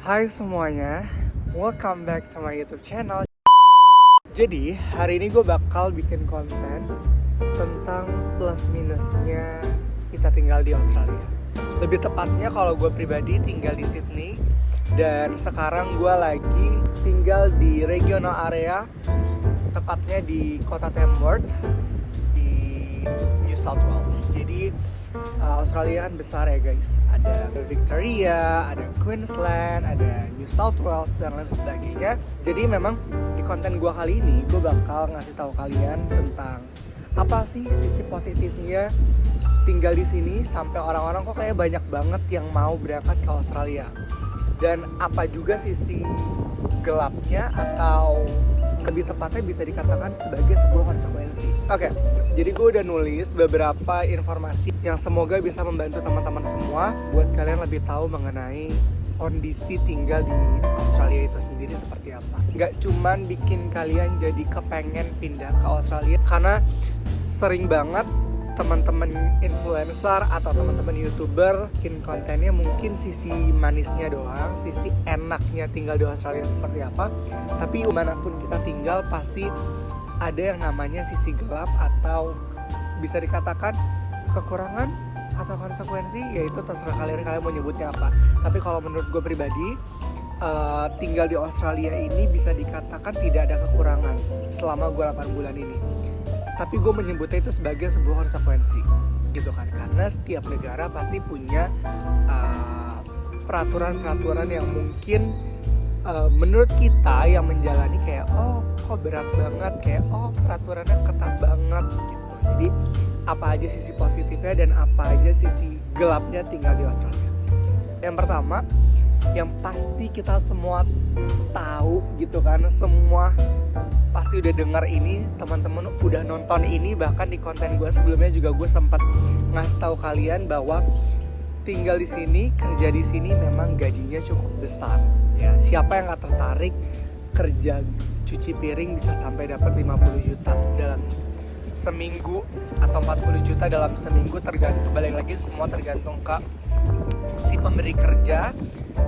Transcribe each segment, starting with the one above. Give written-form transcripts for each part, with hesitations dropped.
Hai semuanya, welcome back to my YouTube channel. Jadi hari ini gue bakal bikin konten tentang plus minusnya kita tinggal di Australia. Lebih tepatnya kalau gue pribadi tinggal di Sydney dan sekarang gue lagi tinggal di regional area, tepatnya di kota Tamworth di New South Wales. Jadi Australia kan besar ya guys. Ada Victoria, ada Queensland, ada New South Wales dan lain sebagainya. Jadi memang di konten gue kali ini gue bakal ngasih tahu kalian tentang apa sih sisi positifnya tinggal di sini sampai orang-orang kok kayak banyak banget yang mau berangkat ke Australia. Dan apa juga sisi gelapnya atau lebih tepatnya bisa dikatakan sebagai sebuah konsekuensi. Oke, jadi gue udah nulis beberapa informasi yang semoga bisa membantu teman-teman semua buat kalian lebih tahu mengenai kondisi tinggal di Australia itu sendiri seperti apa. Gak cuman bikin kalian jadi kepengen pindah ke Australia, karena sering banget teman-teman influencer atau teman-teman YouTuber bikin kontennya mungkin sisi manisnya doang, sisi enaknya tinggal di Australia seperti apa. Tapi dimanapun kita tinggal pasti ada yang namanya sisi gelap atau bisa dikatakan kekurangan atau konsekuensi, yaitu terserah kalian mau nyebutnya apa. Tapi kalau menurut gue pribadi, tinggal di Australia ini bisa dikatakan tidak ada kekurangan selama gue 8 bulan ini. Tapi gue menyebutnya itu sebagai sebuah konsekuensi gitu kan, karena setiap negara pasti punya peraturan-peraturan yang mungkin menurut kita yang menjalani kayak oh kok berat banget, kayak oh peraturannya ketat banget gitu. Jadi apa aja sisi positifnya dan apa aja sisi gelapnya tinggal di Australia. Yang pertama, yang pasti kita semua tahu gitu kan, semua pasti udah dengar ini, teman-teman udah nonton ini, bahkan di konten gue sebelumnya juga gue sempat ngasih tahu kalian bahwa tinggal di sini, kerja di sini memang gajinya cukup besar ya. Siapa yang gak tertarik kerja cuci piring bisa sampai dapat 50 juta dalam seminggu atau 40 juta dalam seminggu, tergantung, balik lagi semua tergantung ke si pemberi kerja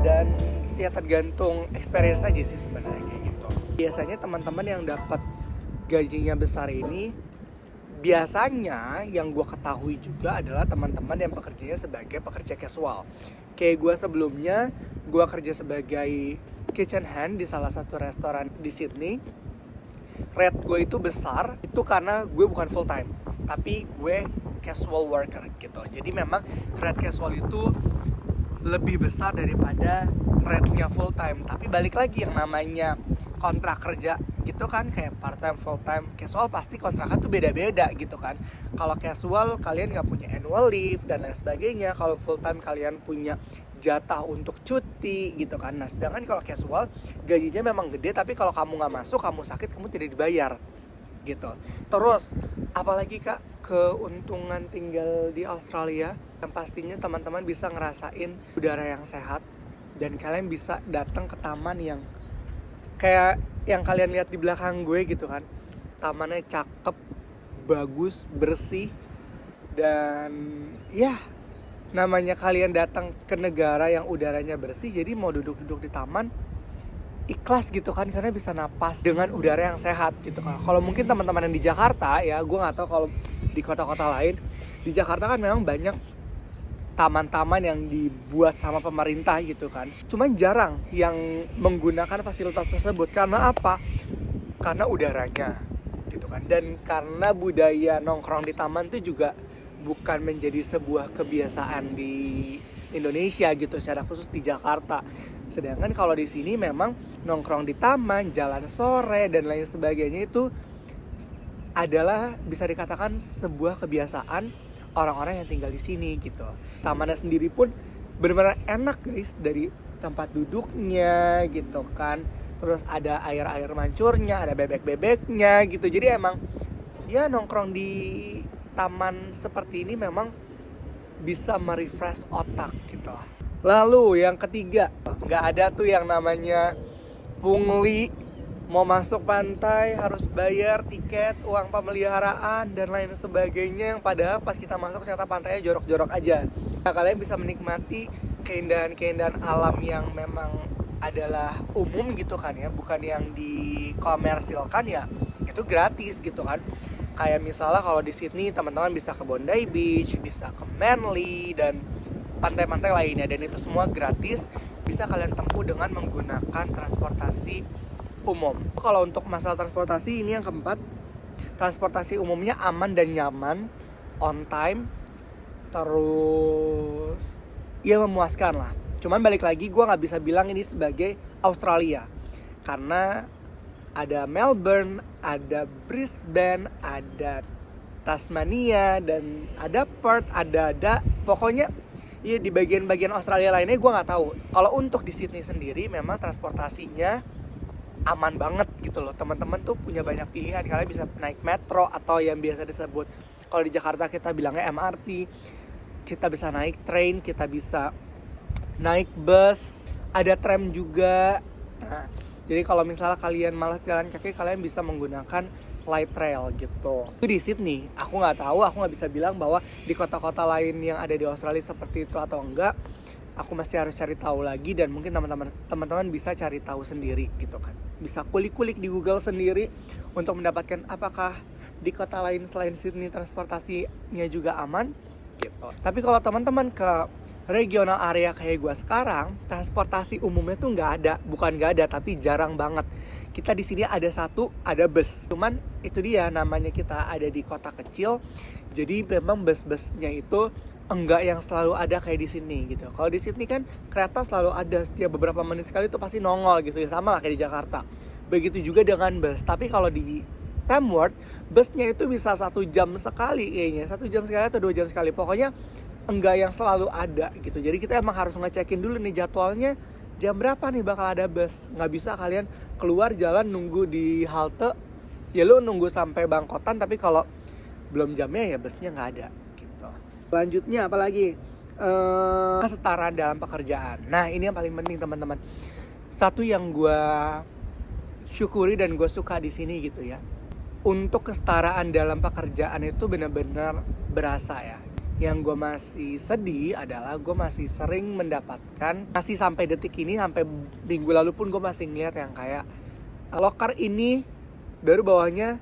dan ya tergantung experience aja sih sebenarnya kayak gitu. Biasanya teman-teman yang dapat gajinya besar ini biasanya yang gue ketahui juga adalah teman-teman yang pekerjanya sebagai pekerja casual. Kayak gue sebelumnya, gue kerja sebagai kitchen hand di salah satu restoran di Sydney. Rate gue itu besar, itu karena gue bukan full time, tapi gue casual worker gitu. Jadi memang rate casual itu lebih besar daripada rate-nya full time. Tapi balik lagi yang namanya kontrak kerja gitu kan, kayak part time, full time, casual pasti kontraknya tuh beda-beda gitu kan. Kalau casual kalian nggak punya annual leave dan lain sebagainya. Kalau full time kalian punya jatah untuk cuti gitu kan. Nah sedangkan kalau casual gajinya memang gede, tapi kalau kamu nggak masuk, kamu sakit, kamu tidak dibayar gitu. Terus apalagi kak keuntungan tinggal di Australia, yang pastinya teman-teman bisa ngerasain udara yang sehat dan kalian bisa datang ke taman yang kayak yang kalian lihat di belakang gue gitu kan. Tamannya cakep, bagus, bersih, dan ya namanya kalian datang ke negara yang udaranya bersih, jadi mau duduk-duduk di taman ikhlas gitu kan, karena bisa napas dengan udara yang sehat gitu kan. Kalau mungkin teman-teman yang di Jakarta ya, gue nggak tahu kalau di kota-kota lain. Di Jakarta kan memang banyak taman-taman yang dibuat sama pemerintah gitu kan, cuman jarang yang menggunakan fasilitas tersebut. Karena apa? Karena udaranya gitu kan, dan karena budaya nongkrong di taman itu juga bukan menjadi sebuah kebiasaan di Indonesia gitu, secara khusus di Jakarta. Sedangkan kalau di sini memang nongkrong di taman, jalan sore dan lain sebagainya itu adalah bisa dikatakan sebuah kebiasaan orang-orang yang tinggal di sini gitu. Tamannya sendiri pun benar-benar enak guys, dari tempat duduknya gitu kan. Terus ada air-air mancurnya, ada bebek-bebeknya gitu. Jadi emang ya nongkrong di taman seperti ini memang bisa merefresh otak gitu. Lalu yang ketiga, nggak ada tuh yang namanya pungli. Mau masuk pantai harus bayar tiket, uang pemeliharaan dan lain sebagainya, yang padahal pas kita masuk ternyata pantainya jorok-jorok aja. Nah, kalian bisa menikmati keindahan-keindahan alam yang memang adalah umum gitu kan ya, bukan yang dikomersilkan ya, itu gratis gitu kan. Kayak misalnya kalau di Sydney teman-teman bisa ke Bondi Beach, bisa ke Manly dan pantai-pantai lainnya, dan itu semua gratis, bisa kalian tempuh dengan menggunakan transportasi umum. Kalau untuk masalah transportasi ini yang keempat, transportasi umumnya aman dan nyaman, on time, terus ya memuaskan lah. Cuman balik lagi gue nggak bisa bilang ini sebagai Australia, karena ada Melbourne, ada Brisbane, ada Tasmania, dan ada Perth, ada pokoknya ya di bagian-bagian Australia lainnya gue nggak tahu. Kalau untuk di Sydney sendiri memang transportasinya aman banget gitu loh. Teman-teman tuh punya banyak pilihan. Kalian bisa naik metro atau yang biasa disebut, kalau di Jakarta kita bilangnya MRT, kita bisa naik train, kita bisa naik bus, ada tram juga. Nah, jadi kalau misalnya kalian malas jalan kaki, kalian bisa menggunakan light rail gitu. Itu di Sydney, aku nggak tahu, aku nggak bisa bilang bahwa di kota-kota lain yang ada di Australia seperti itu atau enggak. Aku masih harus cari tahu lagi, dan mungkin teman-teman bisa cari tahu sendiri gitu kan. Bisa kulik-kulik di Google sendiri untuk mendapatkan apakah di kota lain selain Sydney transportasinya juga aman gitu. Tapi kalau teman-teman ke regional area kayak gue sekarang, transportasi umumnya tuh nggak ada, bukan nggak ada, tapi jarang banget. Kita di sini ada ada bus. Cuman itu dia, namanya kita ada di kota kecil, jadi memang bus-busnya itu enggak yang selalu ada kayak di sini gitu. Kalau di Sydney kan kereta selalu ada, setiap beberapa menit sekali tuh pasti nongol gitu ya, sama lah kayak di Jakarta. Begitu juga dengan bus. Tapi kalau di Tamworth, busnya itu bisa 1 jam sekali kayaknya, 1 jam sekali atau 2 jam sekali. Pokoknya enggak yang selalu ada gitu. Jadi kita emang harus ngecekin dulu nih jadwalnya, jam berapa nih bakal ada bus. Nggak bisa kalian keluar jalan nunggu di halte, ya lu nunggu sampai Bangkotan, tapi kalau belum jamnya ya busnya nggak ada gitu. Selanjutnya apalagi? Kesetaraan dalam pekerjaan. Nah ini yang paling penting teman-teman. Satu yang gue syukuri dan gue suka di sini gitu ya, untuk kesetaraan dalam pekerjaan itu benar-benar berasa ya. Yang gue masih sedih adalah gue masih sering mendapatkan, masih sampai detik ini, sampai minggu lalu pun gue masih ngeliat yang kayak loker ini baru bawahnya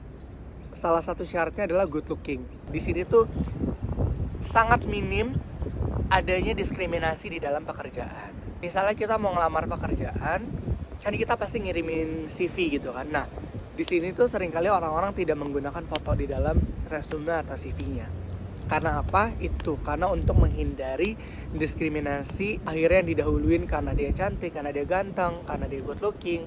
salah satu syaratnya adalah good looking. Di sini tuh sangat minim adanya diskriminasi di dalam pekerjaan. Misalnya kita mau ngelamar pekerjaan, kan kita pasti ngirimin CV gitu kan. Nah di sini tuh seringkali orang-orang tidak menggunakan foto di dalam resume atau CV-nya. Karena apa? Itu karena untuk menghindari diskriminasi, akhirnya yang didahuluin karena dia cantik, karena dia ganteng, karena dia good looking.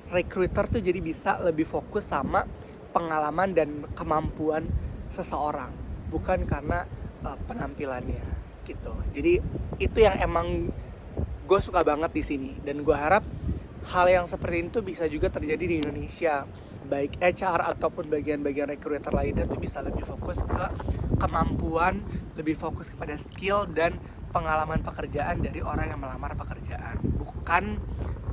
Recruiter tuh jadi bisa lebih fokus sama pengalaman dan kemampuan seseorang, bukan karena penampilannya gitu. Jadi itu yang emang gue suka banget di sini, dan gue harap hal yang seperti itu bisa juga terjadi di Indonesia. Baik HR ataupun bagian-bagian recruiter lainnya tuh bisa lebih fokus ke kemampuan, lebih fokus kepada skill dan pengalaman pekerjaan dari orang yang melamar pekerjaan, bukan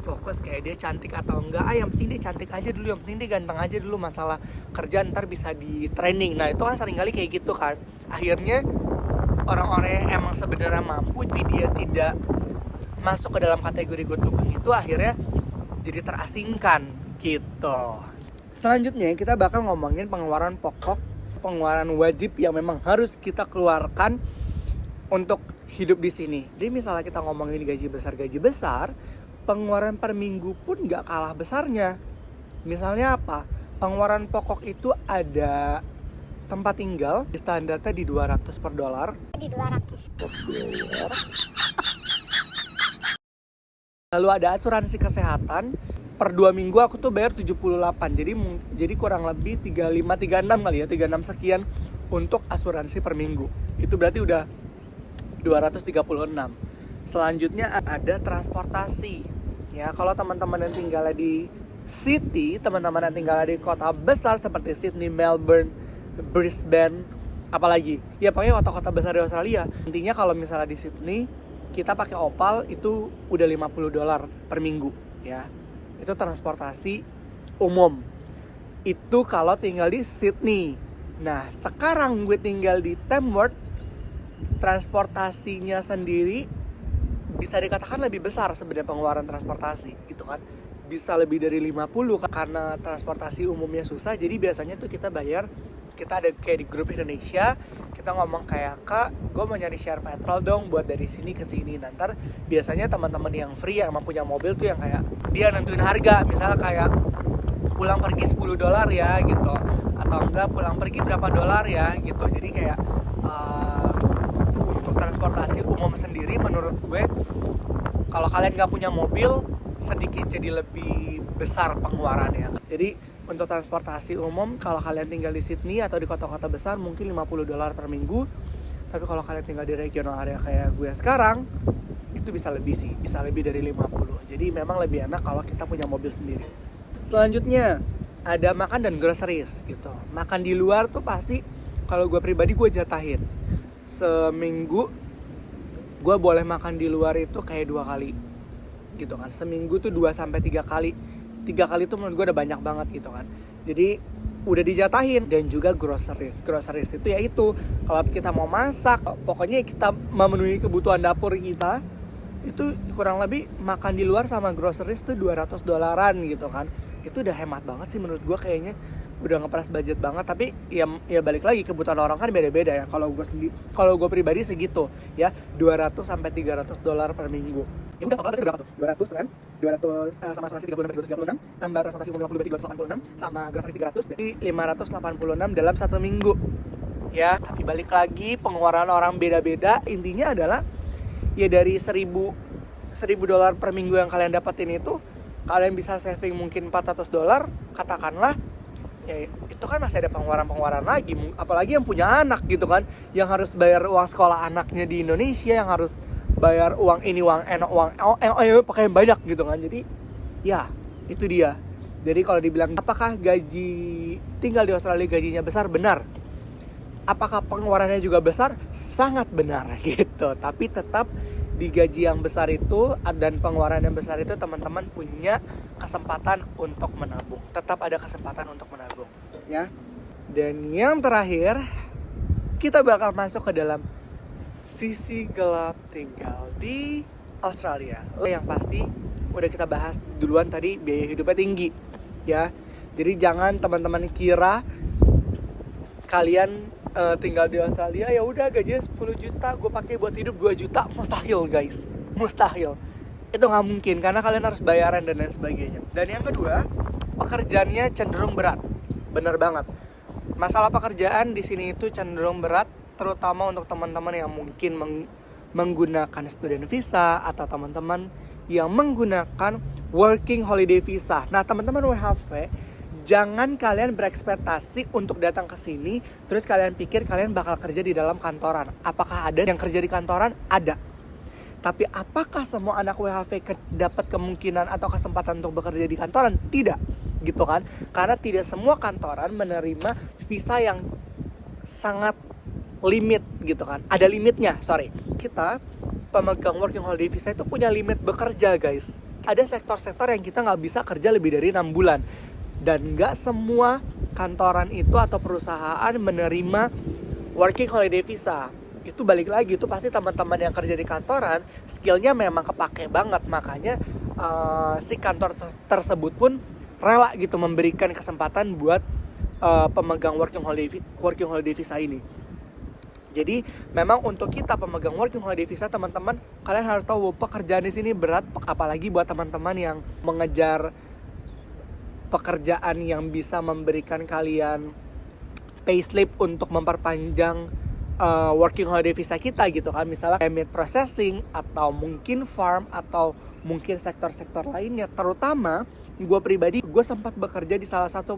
fokus kayak dia cantik atau enggak. Yang penting dia cantik aja dulu, yang penting dia ganteng aja dulu, masalah kerja ntar bisa di training. Nah itu kan seringkali kayak gitu kan, akhirnya orang-orang yang emang sebenarnya mampu tapi dia tidak masuk ke dalam kategori good looking itu akhirnya jadi terasingkan gitu. Selanjutnya kita bakal ngomongin pengeluaran pokok, pengeluaran wajib yang memang harus kita keluarkan untuk hidup di sini. Jadi misalnya kita ngomongin gaji besar, pengeluaran per minggu pun nggak kalah besarnya. Misalnya apa? Pengeluaran pokok itu ada tempat tinggal, standarnya di $200 per dolar. Lalu ada asuransi kesehatan. Per 2 minggu aku tuh bayar 78. Jadi kurang lebih 36 kali ya, 36 sekian untuk asuransi per minggu. Itu berarti udah 236. Selanjutnya ada transportasi. Ya, kalau teman-teman yang tinggal di city, teman-teman yang tinggal di kota besar seperti Sydney, Melbourne, Brisbane, apalagi ya pokoknya kota-kota besar di Australia. Intinya kalau misalnya di Sydney kita pakai Opal itu udah $50 per minggu ya. Itu transportasi umum. Itu kalau tinggal di Sydney. Nah, sekarang gue tinggal di Tamworth, transportasinya sendiri bisa dikatakan lebih besar sebenarnya pengeluaran transportasi gitu kan. Bisa lebih dari 50 karena transportasi umumnya susah. Jadi biasanya tuh kita bayar, kita ada kayak di grup Indonesia, kita ngomong kayak, Kak, gue mau nyari share petrol dong buat dari sini ke sini. Nanti biasanya teman-teman yang free yang emang punya mobil tuh yang kayak dia nentuin harga, misalnya kayak pulang pergi $10 ya gitu, atau enggak pulang pergi berapa dolar ya gitu. Jadi kayak untuk transportasi umum sendiri menurut gue, kalau kalian nggak punya mobil, sedikit jadi lebih besar pengeluarannya. Jadi untuk transportasi umum, kalau kalian tinggal di Sydney atau di kota-kota besar mungkin $50 per minggu. Tapi kalau kalian tinggal di regional area kayak gue sekarang, itu bisa lebih sih, bisa lebih dari 50. Jadi memang lebih enak kalau kita punya mobil sendiri. Selanjutnya ada makan dan groceries gitu. Makan di luar tuh pasti, kalau gue pribadi gue jatahin seminggu gue boleh makan di luar itu kayak 2 kali gitu kan. Seminggu tuh 2-3 kali. 3 kali tuh menurut gue udah banyak banget gitu kan. Jadi udah dijatahin. Dan juga groceries itu ya itu, kalau kita mau masak, pokoknya kita memenuhi kebutuhan dapur kita, itu kurang lebih makan di luar sama groceries tuh $200 gitu kan. Itu udah hemat banget sih menurut gue kayaknya. Udah ngeperas budget banget. Tapi ya balik lagi, kebutuhan orang kan beda-beda ya. Kalau gue pribadi segitu ya, $200-300 per minggu. Ya udah, totalnya berapa tuh? 200 kan? 200 sama asuransi 36, tambah transportasi umum 50 berarti 286, sama groceries 300, jadi 586 dalam 1 minggu. Ya, tapi balik lagi, pengeluaran orang beda-beda. Intinya adalah ya dari $1,000 per minggu yang kalian dapetin itu, kalian bisa saving mungkin $400, katakanlah. Ya itu kan masih ada pengeluaran lagi, apalagi yang punya anak gitu kan, yang harus bayar uang sekolah anaknya di Indonesia, yang harus bayar uang ini, uang enak, uang pakai banyak gitu kan. Jadi ya itu dia. Jadi kalau dibilang apakah gaji tinggal di Australia gajinya besar, benar. Apakah pengeluarannya juga besar? Sangat benar gitu. Tapi tetap di gaji yang besar itu dan pengeluaran yang besar itu, teman-teman punya kesempatan untuk menabung. Tetap ada kesempatan untuk menabung ya. Dan yang terakhir, kita bakal masuk ke dalam sisi gelap tinggal di Australia. Yang pasti udah kita bahas duluan tadi, biaya hidupnya tinggi ya. Jadi jangan teman-teman kira kalian tinggal di Australia ya udah gajinya 10 juta gue pakai buat hidup 2 juta. Mustahil guys, mustahil. Itu nggak mungkin karena kalian harus bayaran dan lain sebagainya. Dan yang kedua, pekerjaannya cenderung berat. Bener banget. Masalah pekerjaan di sini itu cenderung berat, terutama untuk teman-teman yang mungkin menggunakan student visa atau teman-teman yang menggunakan working holiday visa. Nah, teman-teman WHV, jangan kalian berekspektasi untuk datang ke sini terus kalian pikir kalian bakal kerja di dalam kantoran. Apakah ada yang kerja di kantoran? Ada. Tapi apakah semua anak WHV dapat kemungkinan atau kesempatan untuk bekerja di kantoran? Tidak, gitu kan? Karena tidak semua kantoran menerima visa yang sangat limit gitu kan. Ada limitnya, Kita pemegang working holiday visa itu punya limit bekerja, guys. Ada sektor-sektor yang kita nggak bisa kerja lebih dari 6 bulan. Dan nggak semua kantoran itu atau perusahaan menerima working holiday visa. Itu balik lagi, itu pasti teman-teman yang kerja di kantoran skillnya memang kepake banget. Makanya si kantor tersebut pun rela gitu memberikan kesempatan buat pemegang working holiday visa ini. Jadi memang untuk kita pemegang working holiday visa, teman-teman, kalian harus tahu pekerjaan di sini berat, apalagi buat teman-teman yang mengejar pekerjaan yang bisa memberikan kalian payslip untuk memperpanjang working holiday visa kita gitu kan. Misalnya kayak meat processing atau mungkin farm atau mungkin sektor-sektor lainnya. Terutama gue pribadi, gue sempat bekerja di salah satu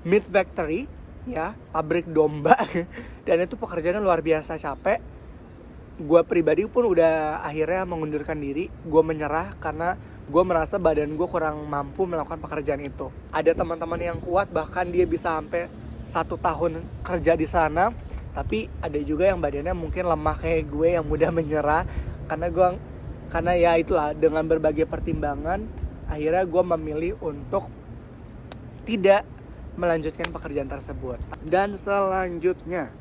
meat factory ya, pabrik domba. Dan itu pekerjaannya luar biasa capek. Gue pribadi pun udah akhirnya mengundurkan diri. Gue menyerah karena gue merasa badan gue kurang mampu melakukan pekerjaan itu. Ada teman-teman yang kuat, bahkan dia bisa sampai 1 tahun kerja di sana. Tapi ada juga yang badannya mungkin lemah kayak gue yang mudah menyerah. Karena ya itulah, dengan berbagai pertimbangan, akhirnya gue memilih untuk tidak melanjutkan pekerjaan tersebut. Dan selanjutnya,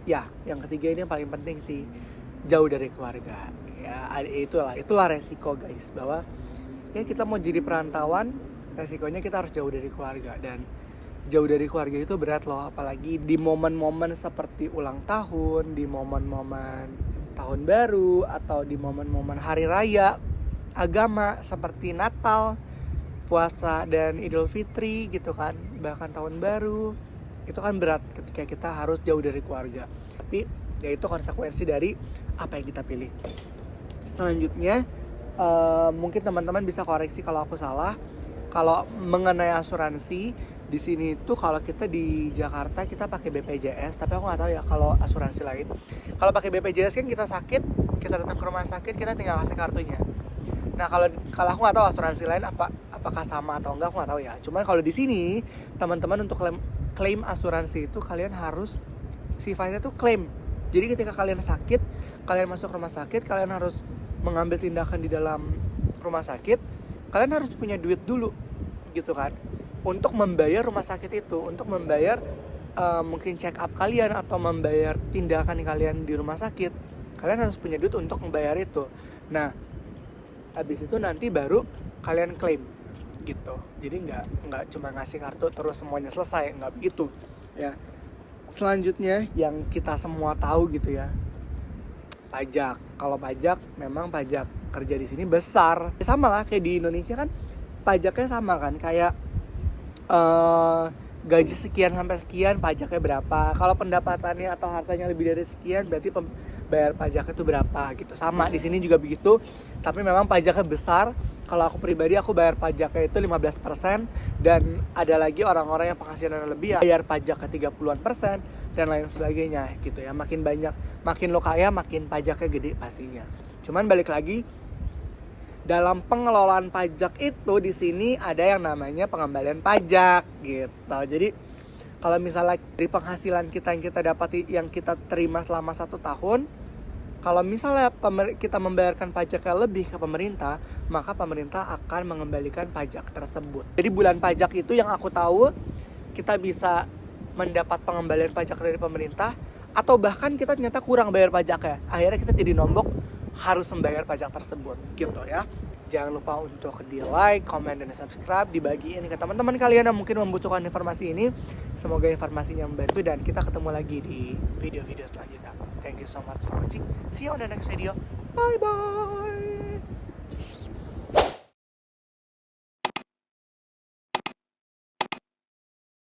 ya yang ketiga ini yang paling penting sih, jauh dari keluarga. ya itulah resiko guys, bahwa ya kita mau jadi perantauan, resikonya kita harus jauh dari keluarga, dan jauh dari keluarga itu berat loh, apalagi di momen-momen seperti ulang tahun, di momen-momen tahun baru, atau di momen-momen hari raya agama seperti Natal, puasa, dan Idul Fitri gitu kan, bahkan tahun baru. Itu kan berat ketika kita harus jauh dari keluarga. Tapi ya itu konsekuensi dari apa yang kita pilih. Selanjutnya mungkin teman-teman bisa koreksi kalau aku salah. Kalau mengenai asuransi di sini tuh, kalau kita di Jakarta kita pakai BPJS, tapi aku nggak tahu ya kalau asuransi lain. Kalau pakai BPJS kan kita sakit, kita datang ke rumah sakit, kita tinggal kasih kartunya. Nah kalau aku nggak tahu asuransi lain apakah sama atau enggak, aku nggak tahu ya. Cuman kalau di sini teman-teman untuk klaim asuransi itu kalian harus sifatnya tuh klaim. Jadi ketika kalian sakit, kalian masuk rumah sakit, kalian harus mengambil tindakan di dalam rumah sakit, kalian harus punya duit dulu gitu kan, untuk membayar rumah sakit itu, untuk membayar mungkin check up kalian atau membayar tindakan kalian di rumah sakit. Kalian harus punya duit untuk membayar itu. Nah habis itu nanti baru kalian klaim gitu. Jadi nggak cuma ngasih kartu terus semuanya selesai, nggak begitu ya. Selanjutnya yang kita semua tahu gitu ya, pajak. Kalau pajak, memang pajak kerja di sini besar. Sama lah kayak di Indonesia kan, pajaknya sama kan, kayak gaji sekian sampai sekian pajaknya berapa. Kalau pendapatannya atau hartanya lebih dari sekian, berarti bayar pajaknya itu berapa gitu. Sama di sini juga begitu, tapi memang pajaknya besar. Kalau aku pribadi, aku bayar pajaknya itu 15%, dan ada lagi orang-orang yang penghasilannya lebih ya bayar pajaknya 30-an% dan lain sebagainya gitu ya. Makin banyak, makin lo kaya, makin pajaknya gede pastinya. Cuman balik lagi, dalam pengelolaan pajak itu di sini ada yang namanya pengembalian pajak gitu. Jadi kalau misalnya dari penghasilan kita yang kita dapati, yang kita terima selama 1 tahun, kalau misalnya kita membayarkan pajaknya lebih ke pemerintah, maka pemerintah akan mengembalikan pajak tersebut. Jadi bulan pajak itu yang aku tahu, kita bisa mendapat pengembalian pajak dari pemerintah, atau bahkan kita ternyata kurang bayar pajaknya, akhirnya kita jadi nombok harus membayar pajak tersebut gitu ya. Jangan lupa untuk di like, comment, dan subscribe, dibagiin ke teman-teman kalian yang mungkin membutuhkan informasi ini. Semoga informasinya membantu, dan kita ketemu lagi di video-video selanjutnya. Thank you so much for watching. See you on the next video. Bye bye.